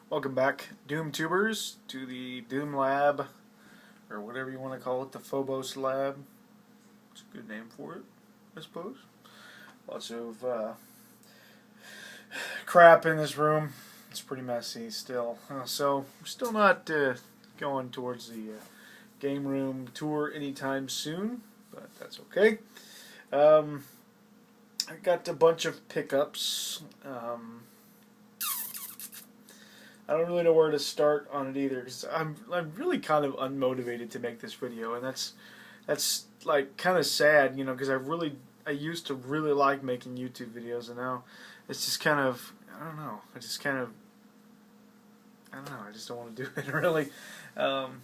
Welcome back, Doom Tubers, to the Doom Lab, or whatever you want to call it, the Phobos Lab. It's a good name for it, I suppose. Lots of crap in this room. It's pretty messy still. So, we're still not going towards the game room tour anytime soon, but that's okay. I got a bunch of pickups. I don't really know where to start on it either, because I'm really kind of unmotivated to make this video, and that's like kind of sad, you know, because I used to really like making YouTube videos, and now it's just kind of, I don't know, I just don't want to do it really. I'm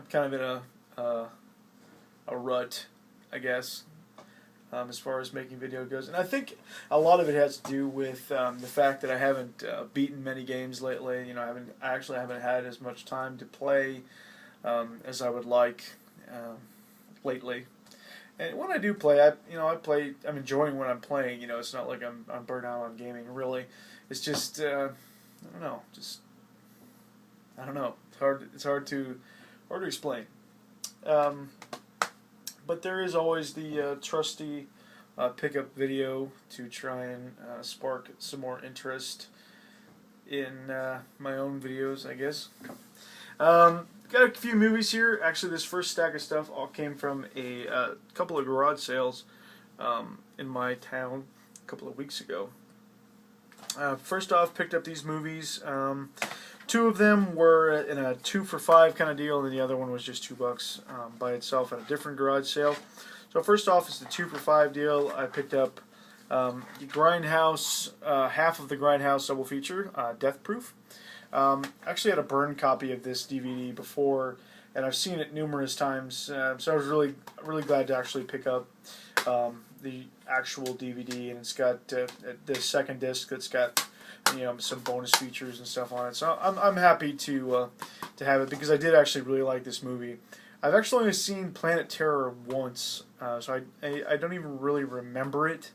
kind of in a rut, I guess. As far as making video goes, and I think a lot of it has to do with the fact that I haven't beaten many games lately. You know, I actually haven't had as much time to play as I would like lately. And when I do play, I'm enjoying what I'm playing. You know, it's not like I'm burnt out on gaming. Really, it's just I don't know. I don't know. It's hard to explain. But there is always the trusty pickup video to try and spark some more interest in my own videos, I guess. Got a few movies here. Actually, this first stack of stuff all came from a couple of garage sales in my town a couple of weeks ago. First off, picked up these movies. Two of them were in a 2 for $5 kind of deal, and the other one was just $2 by itself at a different garage sale. So first off is the 2 for $5 deal. I picked up the Grindhouse, half of the Grindhouse double feature, Death Proof. Actually had a burned copy of this DVD before, and I've seen it numerous times. So I was really glad to actually pick up the actual DVD, and it's got the second disc that's got, you know, some bonus features and stuff on it. So I'm happy to have it, because I did actually really like this movie. I've actually only seen Planet Terror once, so I don't even really remember it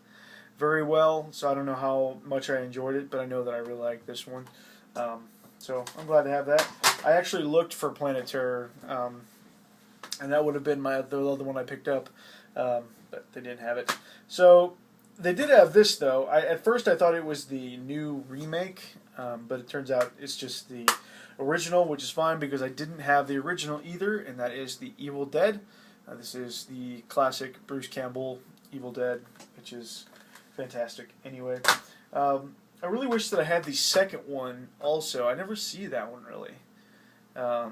very well. So I don't know how much I enjoyed it, but I know that I really liked this one. So I'm glad to have that. I actually looked for Planet Terror, and that would have been the other one I picked up, but they didn't have it. So they did have this, though. At first I thought it was the new remake, but it turns out it's just the original, which is fine, because I didn't have the original either, and that is the Evil Dead. This is the classic Bruce Campbell Evil Dead, which is fantastic. Anyway, I really wish that I had the second one also. I never see that one, really.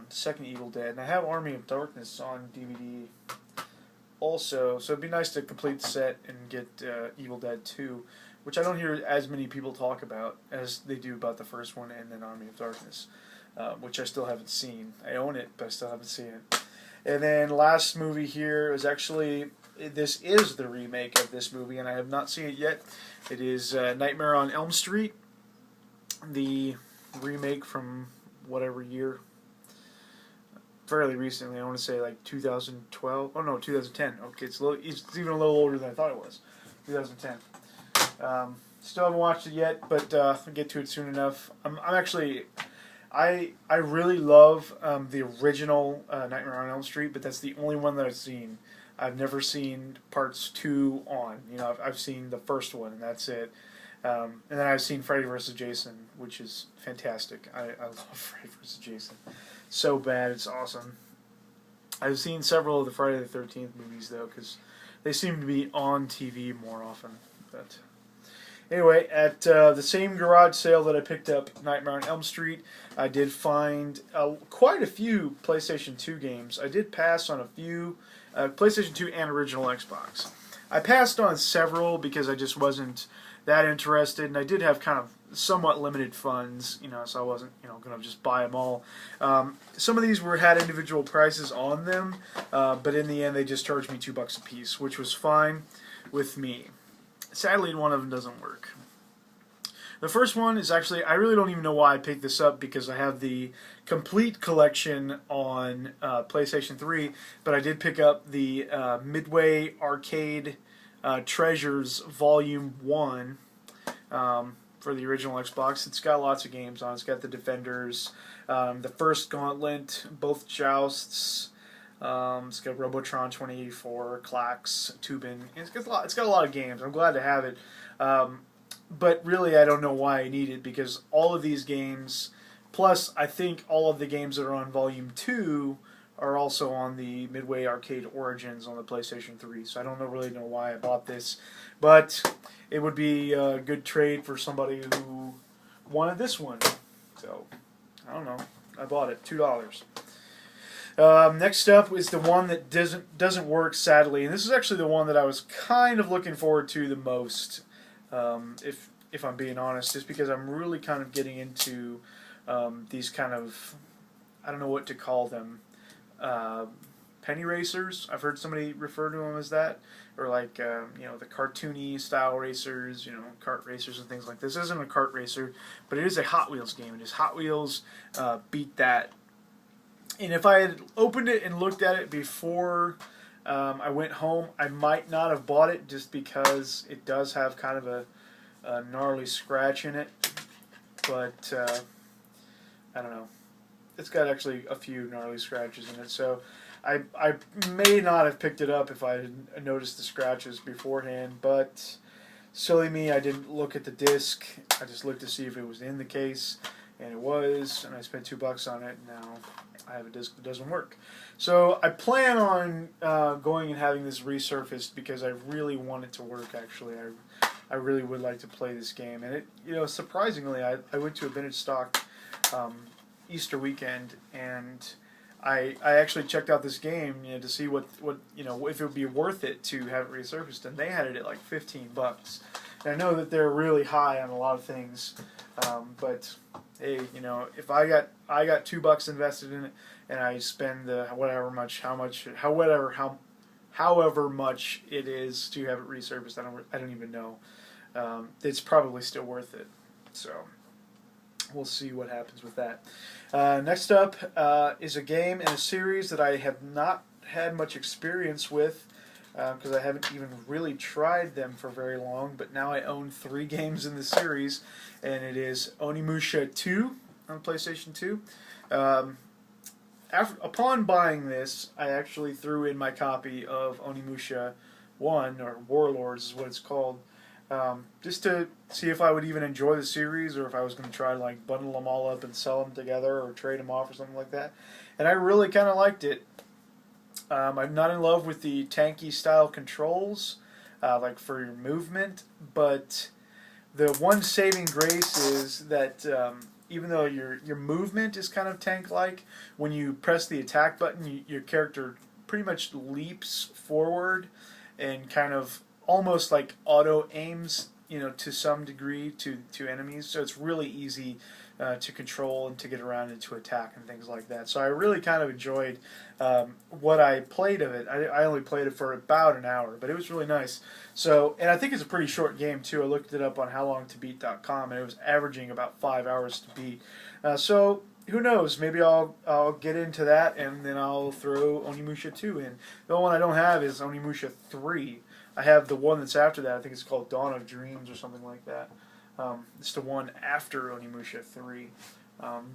Second Evil Dead. And I have Army of Darkness on DVD also, so it'd be nice to complete the set and get Evil Dead 2, which I don't hear as many people talk about as they do about the first one and then Army of Darkness, which I still haven't seen. I own it, but I still haven't seen it. And then last movie here is actually, this is the remake of this movie, and I have not seen it yet. It is Nightmare on Elm Street, the remake from whatever year. Fairly recently, I want to say like 2012. Oh no, 2010. Okay, it's even a little older than I thought it was. 2010. Still haven't watched it yet, but I'll get to it soon enough. I really love the original Nightmare on Elm Street, but that's the only one that I've seen. I've never seen parts 2 on. You know, I've seen the first one, and that's it. And then I've seen Freddy vs. Jason, which is fantastic. I love Freddy vs. Jason. So bad, it's awesome. I've seen several of the Friday the 13th movies, though, because they seem to be on TV more often. But anyway, at the same garage sale that I picked up Nightmare on Elm Street, I did find quite a few PlayStation 2 games. I did pass on a few, PlayStation 2 and original Xbox. I passed on several because I just wasn't that interested, and I did have kind of somewhat limited funds, you know, so I wasn't, you know, going to just buy them all. Some of these had individual prices on them, but in the end they just charged me $2 a piece, which was fine with me. Sadly, one of them doesn't work. The first one is actually, I really don't even know why I picked this up, because I have the complete collection on PlayStation 3, but I did pick up the Midway Arcade Treasures Volume 1, for the original Xbox. It's got lots of games on it. It's got the Defenders, the first Gauntlet, both Jousts. It's got Robotron 2084, Clax, Tubin. It's got a lot of games. I'm glad to have it. But really, I don't know why I need it, because all of these games, plus I think all of the games that are on Volume 2 are also on the Midway Arcade Origins on the PlayStation 3. So I don't really know why I bought this. But it would be a good trade for somebody who wanted this one. So, I don't know. I bought it. $2. Next up is the one that doesn't work, sadly. And this is actually the one that I was kind of looking forward to the most, if I'm being honest, just because I'm really kind of getting into these kind of, I don't know what to call them, penny racers. I've heard somebody refer to them as that, or like the cartoony style racers, kart racers and things like this. This isn't a kart racer, but it is a Hot Wheels game. It is Hot Wheels Beat That. And if I had opened it and looked at it before I went home, I might not have bought it, just because it does have kind of a gnarly scratch in it. But I don't know. It's got actually a few gnarly scratches in it, so I may not have picked it up if I had noticed the scratches beforehand, but silly me, I didn't look at the disc. I just looked to see if it was in the case, and it was, and I spent $2 on it. Now I have a disc that doesn't work. So I plan on going and having this resurfaced, because I really want it to work, actually. I really would like to play this game, and it, surprisingly, I went to a vintage stock Easter weekend, and I actually checked out this game, to see what if it would be worth it to have it resurfaced, and they had it at like $15. And I know that they're really high on a lot of things, but hey, if I got $2 invested in it, and I spend however much it is to have it resurfaced, I don't even know. It's probably still worth it. So we'll see what happens with that. Next up is a game and a series that I have not had much experience with, because I haven't even really tried them for very long, but now I own 3 games in the series, and it is Onimusha 2 on PlayStation 2. Upon buying this, I actually threw in my copy of Onimusha 1, or Warlords is what it's called, just to see if I would even enjoy the series, or if I was going to try to like bundle them all up and sell them together, or trade them off or something like that. And I really kind of liked it. I'm not in love with the tanky style controls, like for your movement, but the one saving grace is that even though your movement is kind of tank-like, when you press the attack button, your character pretty much leaps forward and kind of almost like auto aims, to some degree to enemies. So it's really easy to control and to get around and to attack and things like that. So I really kind of enjoyed what I played of it. I only played it for about an hour, but it was really nice. So, and I think it's a pretty short game too. I looked it up on howlongtobeat.com, and it was averaging about 5 hours to beat. So who knows? Maybe I'll get into that, and then I'll throw Onimusha 2 in. The only one I don't have is Onimusha 3. I have the one that's after that. I think it's called Dawn of Dreams or something like that. It's the one after Onimusha 3.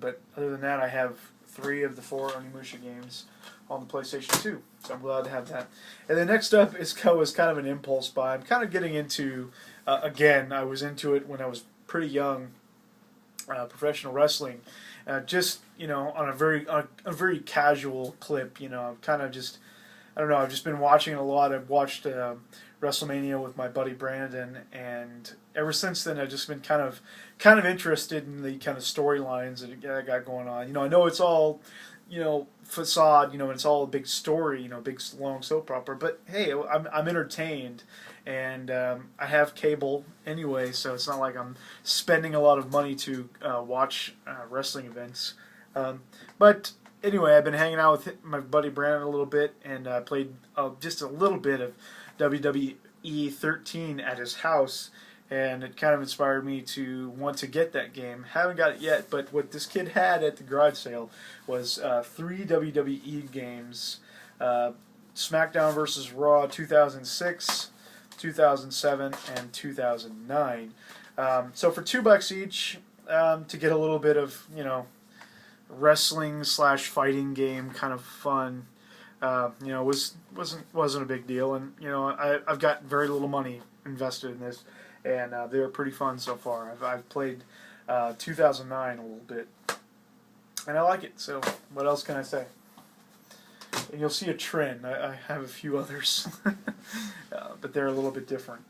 But other than that, I have 3 of the 4 Onimusha games on the PlayStation 2. So I'm glad to have that. And then next up was kind of an impulse buy. I'm kind of getting into, again, I was into it when I was pretty young, professional wrestling. Just, on a very casual clip, I'm kind of just, I don't know, I've just been watching it a lot. I've watched WrestleMania with my buddy Brandon, and ever since then I've just been kind of interested in the kind of storylines that I got going on. I know it's all, facade, and it's all a big story, big long soap opera, but hey, I'm entertained, and I have cable anyway, so it's not like I'm spending a lot of money to watch wrestling events. But anyway, I've been hanging out with my buddy Brandon a little bit, and I played just a little bit of WWE 13 at his house, and it kind of inspired me to want to get that game. Haven't got it yet, but what this kid had at the garage sale was 3 WWE games: SmackDown vs. Raw 2006, 2007, and 2009. So for $2 each, to get a little bit of, wrestling slash fighting game kind of fun, wasn't a big deal. And I've got very little money invested in this, and they're pretty fun so far. I've played 2009 a little bit, and I like it. So what else can I say? And you'll see a trend. I have a few others, but they're a little bit different.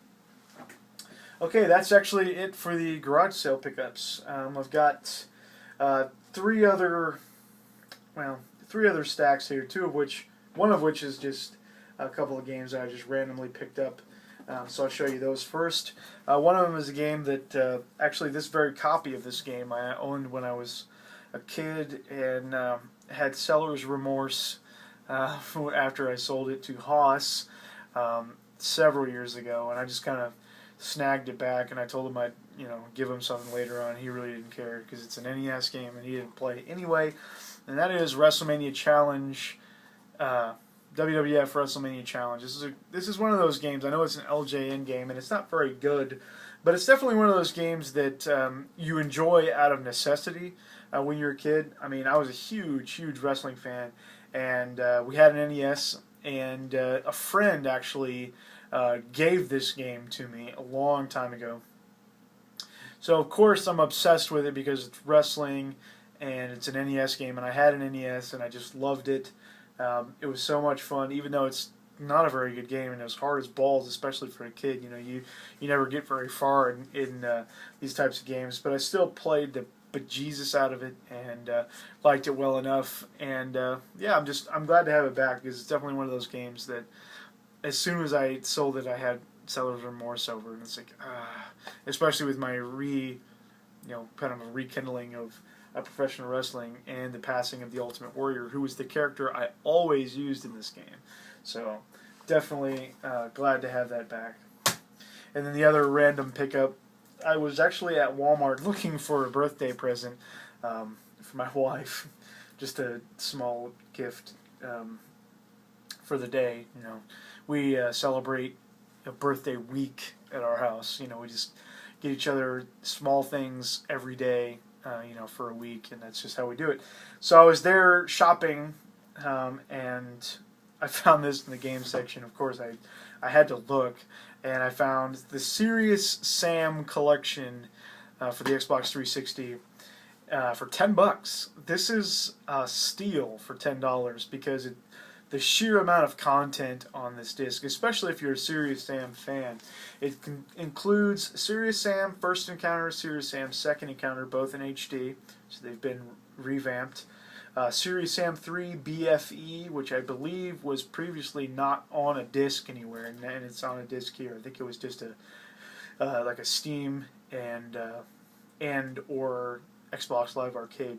Okay, that's actually it for the garage sale pickups. I've got three other stacks here. One of which is just a couple of games that I just randomly picked up. So I'll show you those first. One of them is a game that actually this very copy of this game I owned when I was a kid and had seller's remorse after I sold it to Haas several years ago, and I just kind of snagged it back, and I told him I'd give him something later on. He really didn't care because it's an NES game and he didn't play it anyway, and that is WrestleMania Challenge, WWF WrestleMania Challenge. This is one of those games. I know it's an LJN game and it's not very good, but it's definitely one of those games that you enjoy out of necessity when you're a kid. I mean, I was a huge wrestling fan, and we had an NES, and a friend actually gave this game to me a long time ago. So of course I'm obsessed with it because it's wrestling and it's an NES game, and I had an NES and I just loved it. It was so much fun, even though it's not a very good game and it was hard as balls, especially for a kid. You never get very far in these types of games, but I still played the bejesus out of it and liked it well enough. And yeah, I'm glad to have it back because it's definitely one of those games that as soon as I sold it, I had seller's remorse over it. And it's like, especially with my kind of a rekindling of professional wrestling and the passing of the Ultimate Warrior, who was the character I always used in this game. So definitely glad to have that back. And then the other random pickup, I was actually at Walmart looking for a birthday present for my wife, just a small gift for the day. We celebrate a birthday week at our house. We just get each other small things every day, for a week, and that's just how we do it. So I was there shopping, and I found this in the game section. Of course, I had to look, and I found the Serious Sam collection for the Xbox 360 for $10. This is a steal for $10 because the sheer amount of content on this disc, especially if you're a Serious Sam fan. It includes Serious Sam First Encounter, Serious Sam Second Encounter, both in HD, so they've been revamped. Serious Sam 3 BFE, which I believe was previously not on a disc anywhere, and it's on a disc here. I think it was just like a Steam and or Xbox Live Arcade.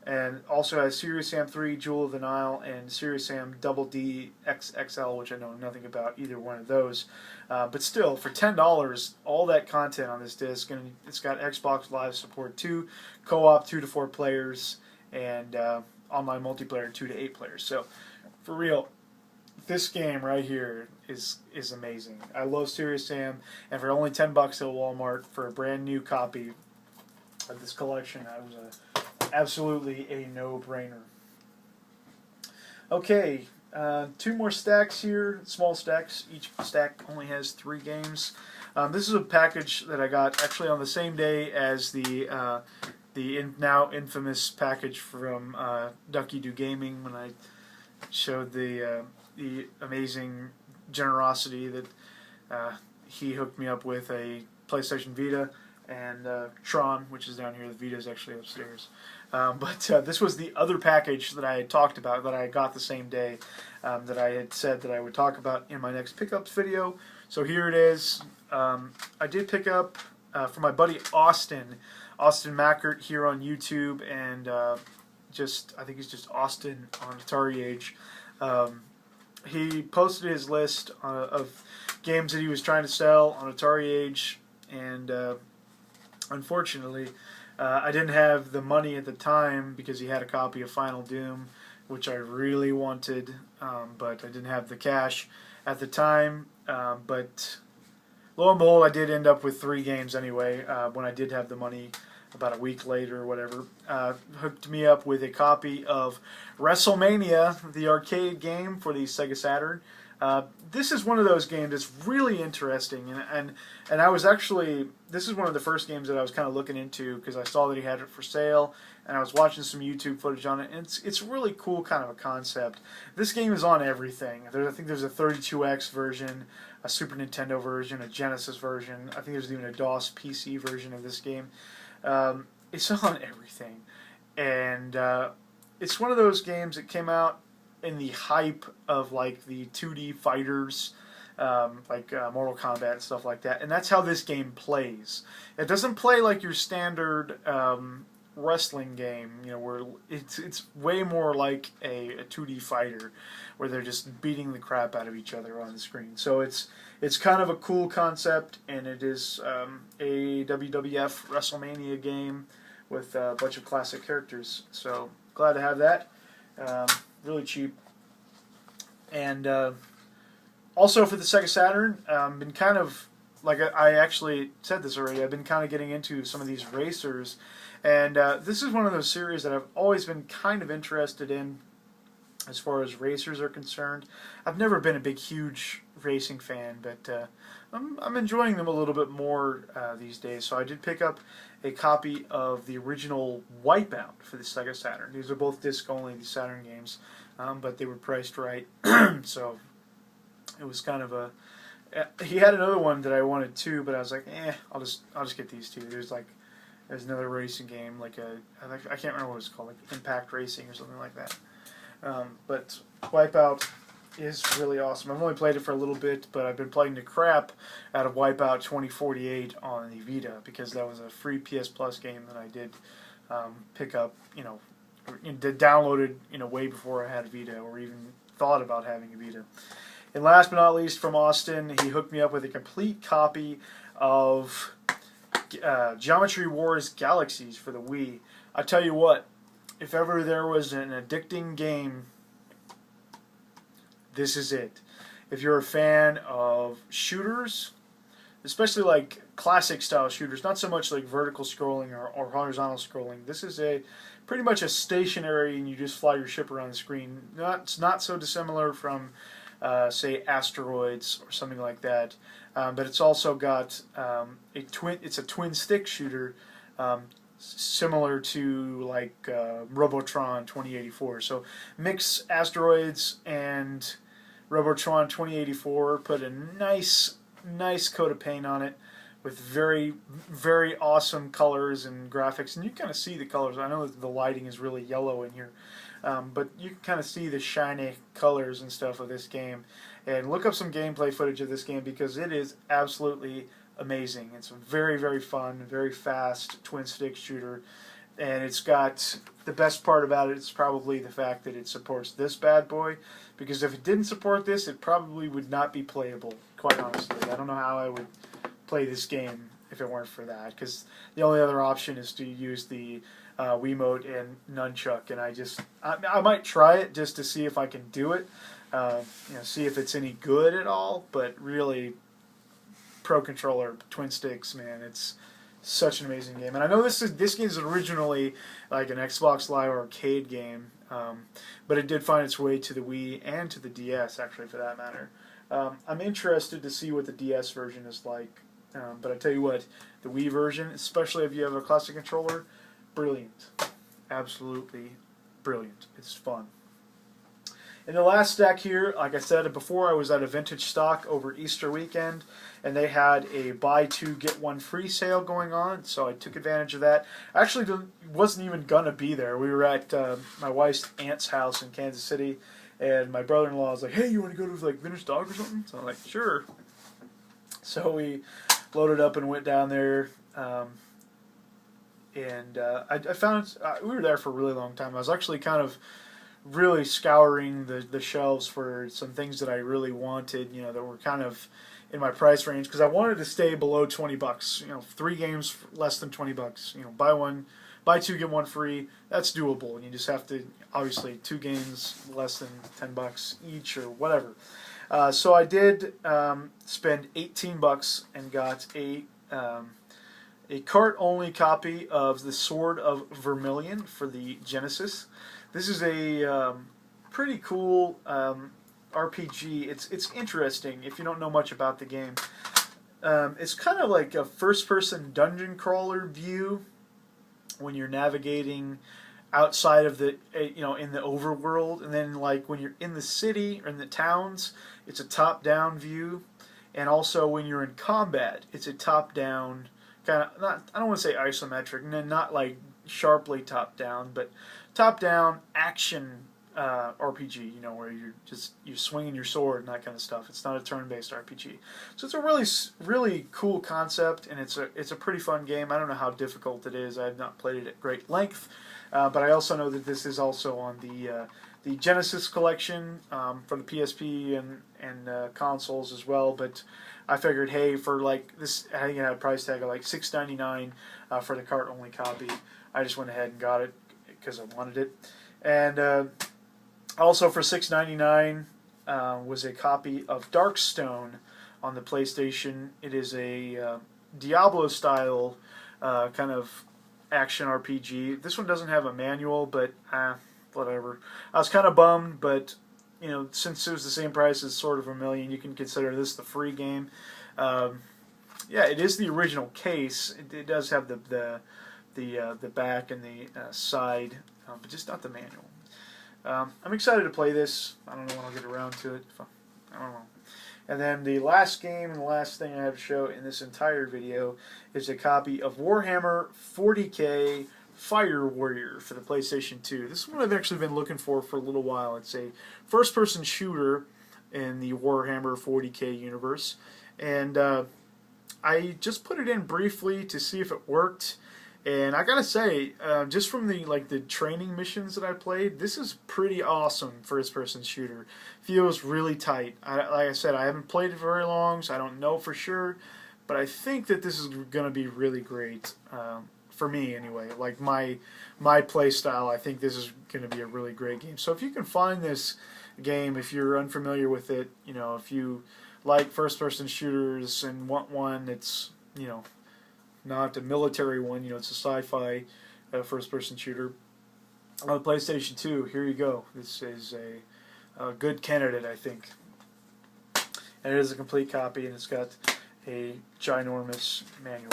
And also has Serious Sam 3 Jewel of the Nile and Serious Sam Double D XXL, which I know nothing about either one of those. But still, for $10, all that content on this disc, and it's got Xbox Live support too, co-op 2 to 4 players, and online multiplayer 2 to 8 players. So, for real, this game right here is amazing. I love Serious Sam, and for only $10 at Walmart for a brand new copy of this collection, I was absolutely a no-brainer. Okay, 2 more stacks here, small stacks. Each stack only has 3 games. This is a package that I got actually on the same day as the now infamous package from Ducky Do Gaming, when I showed the amazing generosity that he hooked me up with a PlayStation Vita and Tron, which is down here. The Vita is actually upstairs. But this was the other package that I had talked about, that I got the same day, that I had said that I would talk about in my next pickups video. So here it is. I did pick up for my buddy Austin Mackert here on YouTube, and I think he's just Austin on Atari Age. He posted his list of games that he was trying to sell on Atari Age, and unfortunately, I didn't have the money at the time because he had a copy of Final Doom, which I really wanted, but I didn't have the cash at the time. But lo and behold, I did end up with 3 games anyway. When I did have the money, about a week later or whatever, hooked me up with a copy of WrestleMania, the arcade game for the Sega Saturn. This is one of those games that's really interesting, and I was actually, this is one of the first games that I was kind of looking into because I saw that he had it for sale, and I was watching some YouTube footage on it, and it's really cool kind of a concept. This game is on everything. I think there's a 32X version, a Super Nintendo version, a Genesis version. I think there's even a DOS PC version of this game. It's on everything, and it's one of those games that came out in the hype of like the 2D fighters, like Mortal Kombat and stuff like that, and that's how this game plays. It doesn't play like your standard wrestling game, you know, where it's way more like a 2D fighter, where they're just beating the crap out of each other on the screen. So it's kind of a cool concept, and it is a WWF WrestleMania game with a bunch of classic characters. So glad to have that. Really cheap. And also for the Sega Saturn, been kind of, like I actually said this already, I've been kind of getting into some of these racers. And this is one of those series that I've always been kind of interested in as far as racers are concerned. I've never been a big, huge racing fan, but I'm enjoying them a little bit more these days. So I did pick up a copy of the original Wipeout for the Sega Saturn. These are both disc only, the Saturn games, but they were priced right. So it was kind of a... he had another one that I wanted too, but I was like, I'll just get these two. There's another racing game, like I can't remember what it's called, like Impact Racing or something like that. But Wipeout is really awesome. I've only played it for a little bit, but I've been playing the crap out of Wipeout 2048 on the Vita, because that was a free PS Plus game that I did pick up, downloaded, way before I had a Vita or even thought about having a Vita. And last but not least, from Austin, he hooked me up with a complete copy of Geometry Wars Galaxies for the Wii. I tell you what, if ever there was an addicting game, this is it. If you're a fan of shooters, especially like classic style shooters, not so much like vertical scrolling or horizontal scrolling, this is pretty much a stationary, and you just fly your ship around the screen. It's not so dissimilar from say Asteroids or something like that, but it's also got it's a twin stick shooter, similar to like Robotron 2084. So mix Asteroids and Robotron 2084, put a nice coat of paint on it with very, very awesome colors and graphics, and you kind of see the colors. I know that the lighting is really yellow in here, but you can kind of see the shiny colors and stuff of this game. And look up some gameplay footage of this game, because it is absolutely amazing. It's very, very fun, very fast twin stick shooter, and it's got, the best part about it is probably the fact that it supports this bad boy, because if it didn't support this, it probably would not be playable, quite honestly. I don't know how I would play this game if it weren't for that, because the only other option is to use the Wiimote and nunchuck, and I might try it just to see if I can do it, see if it's any good at all, but really, Pro Controller, twin sticks, man, it's such an amazing game. And I know this game is originally like an Xbox Live arcade game, but it did find its way to the Wii and to the DS, actually, for that matter. I'm interested to see what the DS version is like, but I tell you what, the Wii version, especially if you have a classic controller, brilliant. Absolutely brilliant. It's fun. In the last stack here, like I said before, I was at a vintage stock over Easter weekend, and they had a buy two get one free sale going on, so I took advantage of that. I actually wasn't even gonna be there. We were at my wife's aunt's house in Kansas City, and my brother-in-law was like, "Hey, you want to go to like vintage stock or something?" So I'm like, "Sure." So we loaded up and went down there, and I found we were there for a really long time. I was actually kind of really scouring the shelves for some things that I really wanted, that were kind of in my price range, because I wanted to stay below $20. 3 games less than $20. Buy two get one free. That's doable. You just have to, obviously, 2 games less than $10 each or whatever. So I did spend $18 and got a cart-only copy of the Sword of Vermillion for the Genesis. This is a pretty cool RPG. It's interesting if you don't know much about the game. It's kind of like a first-person dungeon crawler view when you're navigating outside of the in the overworld, and then like when you're in the city or in the towns, it's a top-down view, and also when you're in combat, it's a top-down kind of, not, I don't want to say isometric, and then not like sharply top-down, but top-down action RPG, where you're swinging your sword and that kind of stuff. It's not a turn-based RPG, so it's a really cool concept, and it's a pretty fun game. I don't know how difficult it is. I have not played it at great length, but I also know that this is also on the Genesis collection for the PSP and consoles as well. But I figured, hey, for like this, I think it had a price tag of like $6.99 for the cart-only copy. I just went ahead and got it because I wanted it, and also for $6.99 was a copy of Darkstone on the PlayStation. It is a Diablo-style kind of action RPG. This one doesn't have a manual, but whatever. I was kind of bummed, but since it was the same price as Sword of Vermillion, you can consider this the free game. Yeah, it is the original case. It does have the back and the side, but just not the manual. I'm excited to play this. I don't know when I'll get around to it. I don't know. And then the last game and the last thing I have to show in this entire video is a copy of Warhammer 40K Fire Warrior for the PlayStation 2. This is one I've actually been looking for a little while. It's a first-person shooter in the Warhammer 40K universe. And I just put it in briefly to see if it worked. And I gotta say, just from the training missions that I played, this is pretty awesome first-person shooter. Feels really tight. Like I said, I haven't played it very long, so I don't know for sure. But I think that this is gonna be really great for me, anyway. Like my play style, I think this is gonna be a really great game. So if you can find this game, if you're unfamiliar with it, if you like first-person shooters and want one that's not a military one, it's a sci-fi first-person shooter on the PlayStation 2. Here you go. This is a good candidate, I think. And it is a complete copy, and it's got a ginormous manual.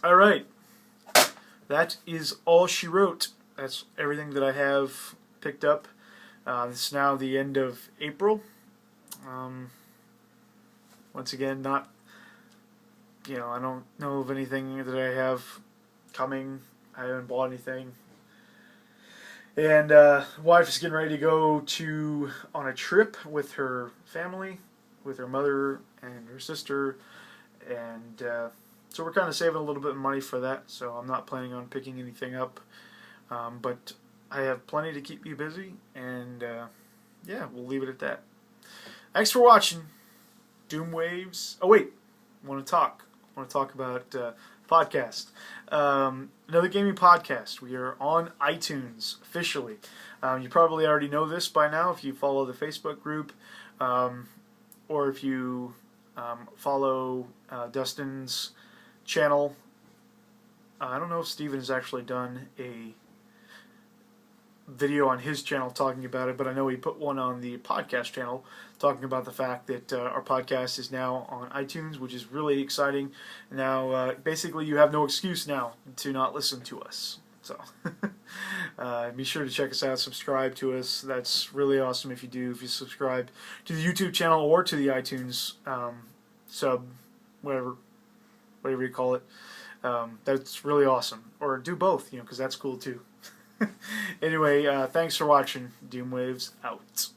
All right. That is all she wrote. That's everything that I have picked up. It's now the end of April. Once again, not... I don't know of anything that I have coming. I haven't bought anything. And wife is getting ready to go on a trip with her family, with her mother and her sister. And so we're kind of saving a little bit of money for that. So I'm not planning on picking anything up. But I have plenty to keep you busy. And yeah, we'll leave it at that. Thanks for watching. Doom Waves. Oh, wait. I want to talk about podcast. Another gaming podcast. We are on iTunes officially. You probably already know this by now if you follow the Facebook group, or if you follow Dustin's channel. I don't know if Steven has actually done a video on his channel talking about it, but I know he put one on the podcast channel talking about the fact that our podcast is now on iTunes, which is really exciting. Now, basically, you have no excuse now to not listen to us. So, be sure to check us out, subscribe to us. That's really awesome if you do. If you subscribe to the YouTube channel or to the iTunes sub, whatever you call it, that's really awesome. Or do both, because that's cool too. Anyway, thanks for watching. Doom Waves out.